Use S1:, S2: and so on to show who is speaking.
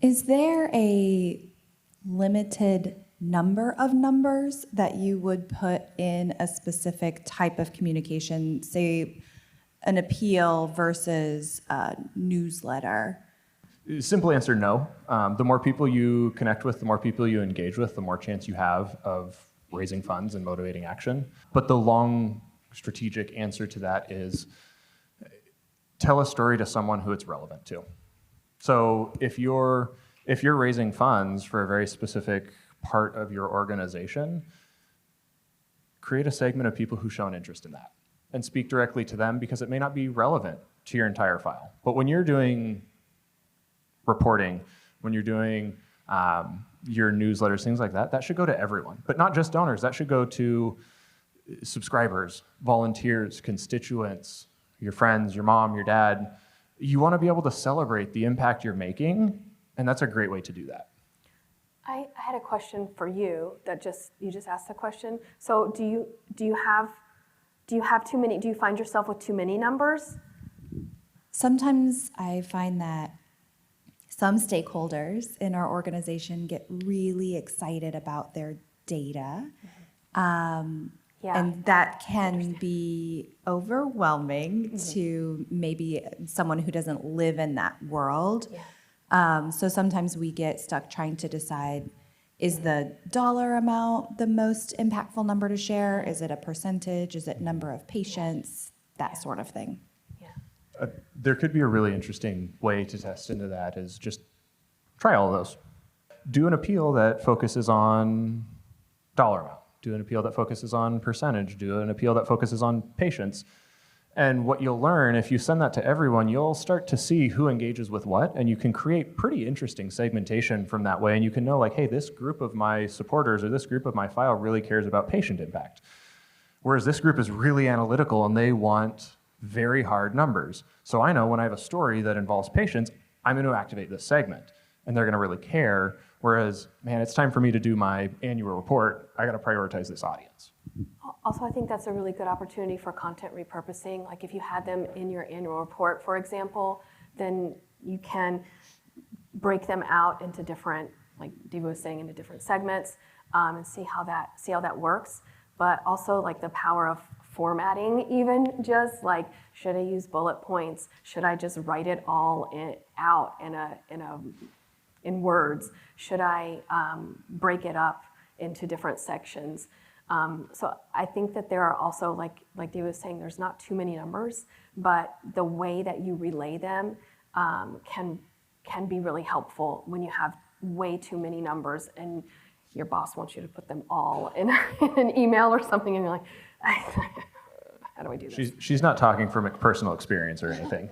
S1: Is there a limited number of numbers that you would put in a specific type of communication, say an appeal versus a newsletter?
S2: Simple answer, no. The more people you connect with, the more people you engage with, the more chance you have of raising funds and motivating action. But the long strategic answer to that is tell a story to someone who it's relevant to. So if you're raising funds for a very specific part of your organization, create a segment of people who show an interest in that and speak directly to them, because it may not be relevant to your entire file. But when you're doing reporting, when you're doing your newsletters, things like that, that should go to everyone. But not just donors, that should go to subscribers, volunteers, constituents, your friends, your mom, your dad. You want to be able to celebrate the impact you're making, and that's a great way to do that.
S3: I had a question for you that you just asked the question. So do you have too many? Do you find yourself with too many numbers?
S1: Sometimes I find that some stakeholders in our organization get really excited about their data. And that can be overwhelming to maybe someone who doesn't live in that world. So sometimes we get stuck trying to decide, is the dollar amount the most impactful number to share? Is it a percentage? Is it number of patients? That sort of thing.
S2: There could be a really interesting way to test into that is just try all of those. Do an appeal that focuses on dollar amount. Do an appeal that focuses on percentage. Do an appeal that focuses on patients. And what you'll learn, if you send that to everyone, you'll start to see who engages with what, and you can create pretty interesting segmentation from that way, and you can know, like, hey, this group of my supporters or this group of my file really cares about patient impact. Whereas this group is really analytical and they want very hard numbers. So I know when I have a story that involves patients, I'm going to activate this segment, and they're going to really care. Whereas, man, it's time for me to do my annual report. I got to prioritize this audience.
S3: Also, I think that's a really good opportunity for content repurposing. Like if you had them in your annual report, for example, then you can break them out into different, like Diva was saying, into different segments, and see how that works. But also like the power of formatting, even just like, should I use bullet points? Should I just write it all out in words? Should I break it up into different sections? So I think that there are also, like Dave was saying, there's not too many numbers, but the way that you relay them can be really helpful when you have way too many numbers and your boss wants you to put them all in an email or something, and you're like, how do I do this?
S2: She's not talking from personal experience or anything.